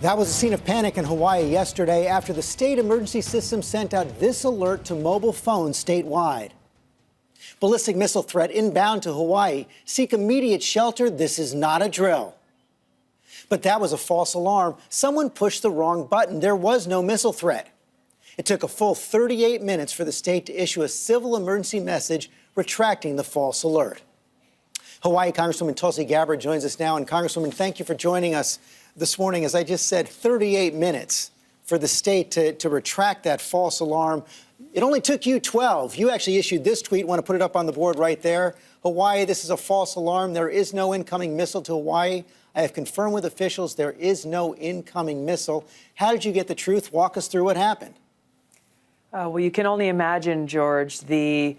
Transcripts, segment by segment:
That was a scene of panic in Hawaii yesterday after the state emergency system sent out this alert to mobile phones statewide. Ballistic missile threat inbound to Hawaii. Seek immediate shelter. This is not a drill. But that was a false alarm. Someone pushed the wrong button. There was no missile threat. It took a full 38 minutes for the state to issue a civil emergency message retracting the false alert. Hawaii Congresswoman Tulsi Gabbard joins us now. And Congresswoman, thank you for joining us this morning. As I just said, 38 minutes for the state to retract that false alarm. It only took you 12. You actually issued this tweet. Want to put it up on the board right there. Hawaii, this is a false alarm. There is no incoming missile to Hawaii. I have confirmed with officials there is no incoming missile. How did you get the truth? Walk us through what happened. Well, you can only imagine, George, the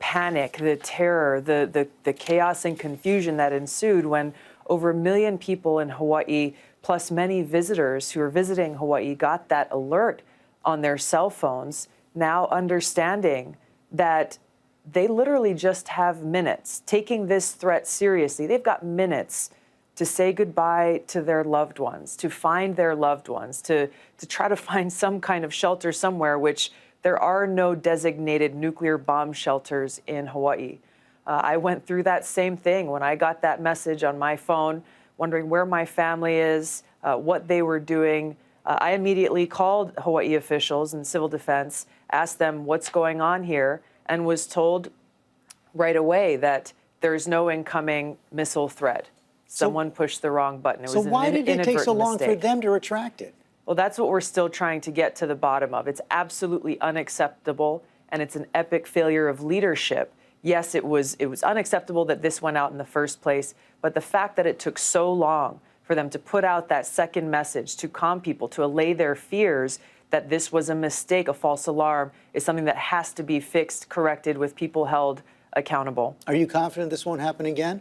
panic, the terror, the chaos and confusion that ensued when over 1 million people in Hawaii, plus many visitors who are visiting Hawaii, got that alert on their cell phones, now understanding that they literally just have minutes, taking this threat seriously. They've got minutes to say goodbye to their loved ones, to find their loved ones, to try to find some kind of shelter somewhere, which there are no designated nuclear bomb shelters in Hawaii. I went through that same thing when I got that message on my phone, wondering where my family is, what they were doing. I immediately called Hawaii officials and civil defense, asked them what's going on here, and was told right away that there's no incoming missile threat. Someone pushed the wrong button. It was an why did it take so long mistake. for them to retract it? Well, that's what we're still trying to get to the bottom of. It's absolutely unacceptable, and it's an epic failure of leadership. Yes, it was unacceptable that this went out in the first place, but the fact that it took so long for them to put out that second message to calm people, to allay their fears that this was a mistake, a false alarm, is something that has to be fixed, corrected, with people held accountable. Are you confident this won't happen again?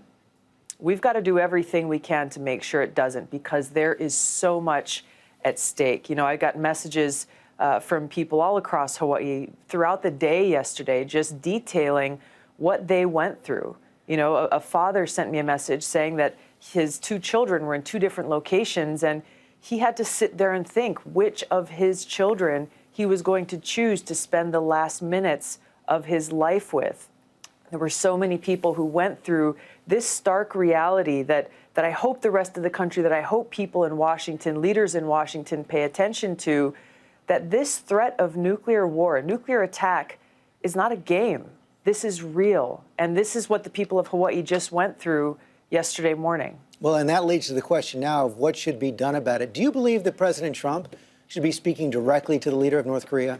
We've got to do everything we can to make sure it doesn't, because there is so much at stake. You know, I got messages from people all across Hawaii throughout the day yesterday just detailing what they went through. You know, a father sent me a message saying that his 2 children were in 2 different locations, and he had to sit there and think which of his children he was going to choose to spend the last minutes of his life with. There were so many people who went through this stark reality that I hope the rest of the country, that I hope people in Washington, leaders in Washington pay attention to, that this threat of nuclear war, nuclear attack, is not a game. This is real. And this is what the people of Hawaii just went through yesterday morning. Well, and that leads to the question now of what should be done about it. Do you believe that President Trump should be speaking directly to the leader of North Korea?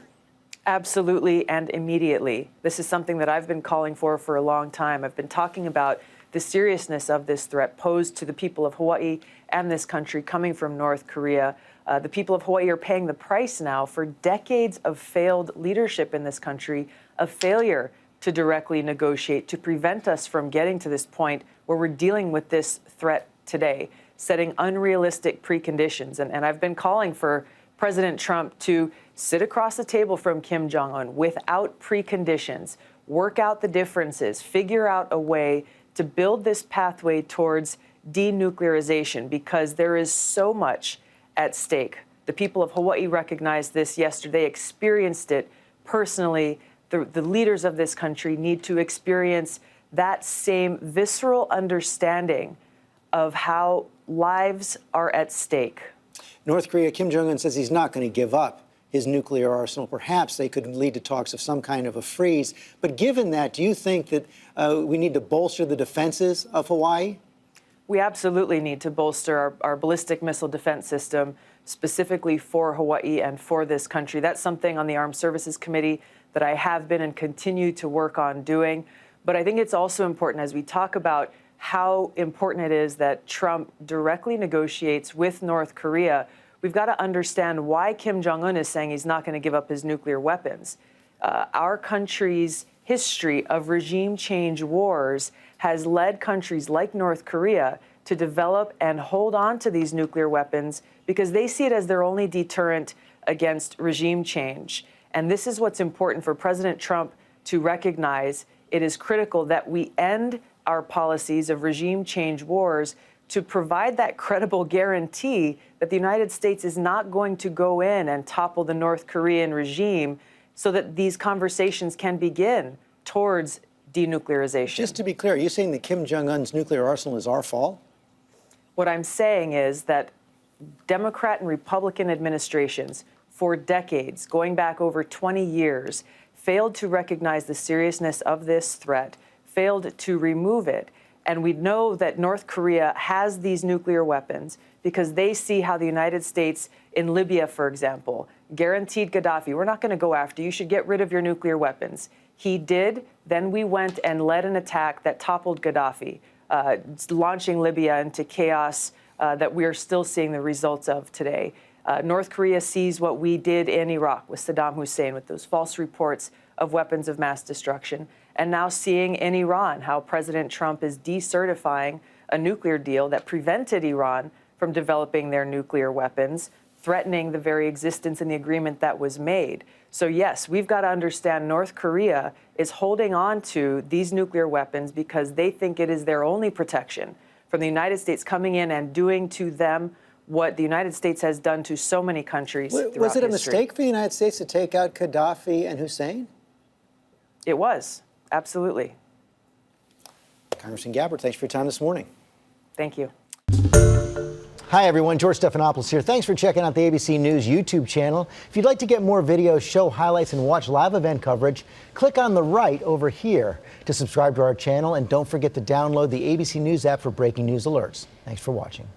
Absolutely, and immediately. This is something that I've been calling for a long time. I've been talking about the seriousness of this threat posed to the people of Hawaii and this country coming from North Korea. The people of Hawaii are paying the price now for decades of failed leadership in this country, of failure to directly negotiate, to prevent us from getting to this point where we're dealing with this threat today, setting unrealistic preconditions. And I've been calling for President Trump to sit across the table from Kim Jong-un without preconditions, work out the differences, figure out a way to build this pathway towards denuclearization, because there is so much at stake. The people of Hawaii recognized this yesterday, experienced it personally. The leaders of this country need to experience that same visceral understanding of how lives are at stake. North Korea, Kim Jong-un says he's not going to give up his nuclear arsenal. Perhaps they could lead to talks of some kind of a freeze. But given that, do you think that we need to bolster the defenses of Hawaii? We absolutely need to bolster our ballistic missile defense system, specifically for Hawaii and for this country. That's something on the Armed Services Committee that I have been and continue to work on doing. But I think it's also important, as we talk about how important it is that Trump directly negotiates with North Korea, we've got to understand why Kim Jong-un is saying he's not going to give up his nuclear weapons. Our country's history of regime change wars has led countries like North Korea to develop and hold on to these nuclear weapons because they see it as their only deterrent against regime change. And this is what's important for President Trump to recognize. It is critical that we end our policies of regime change wars to provide that credible guarantee that the United States is not going to go in and topple the North Korean regime so that these conversations can begin towards denuclearization. Just to be clear, are you saying that Kim Jong-un's nuclear arsenal is our fault? What I'm saying is that Democrat and Republican administrations for decades, going back over 20 years, failed to recognize the seriousness of this threat, failed to remove it. And we know that North Korea has these nuclear weapons because they see how the United States in Libya, for example, guaranteed Gaddafi, we're not going to go after you, you should get rid of your nuclear weapons. He did. Then we went and led an attack that toppled Gaddafi, launching Libya into chaos that we are still seeing the results of today. North Korea sees what we did in Iraq with Saddam Hussein, with those false reports of weapons of mass destruction, and now seeing in Iran how President Trump is decertifying a nuclear deal that prevented Iran from developing their nuclear weapons, threatening the very existence in the agreement that was made. So yes, we've got to understand North Korea is holding on to these nuclear weapons because they think it is their only protection from the United States coming in and doing to them what the United States has done to so many countries throughout history. Was it a mistake for the United States to take out Gaddafi and Hussein? It was, absolutely. Congressman Gabbard, thanks for your time this morning. Thank you. Hi, everyone. George Stephanopoulos here. Thanks for checking out the ABC News YouTube channel. If you'd like to get more videos, show highlights, and watch live event coverage, click on the right over here to subscribe to our channel. And don't forget to download the ABC News app for breaking news alerts. Thanks for watching.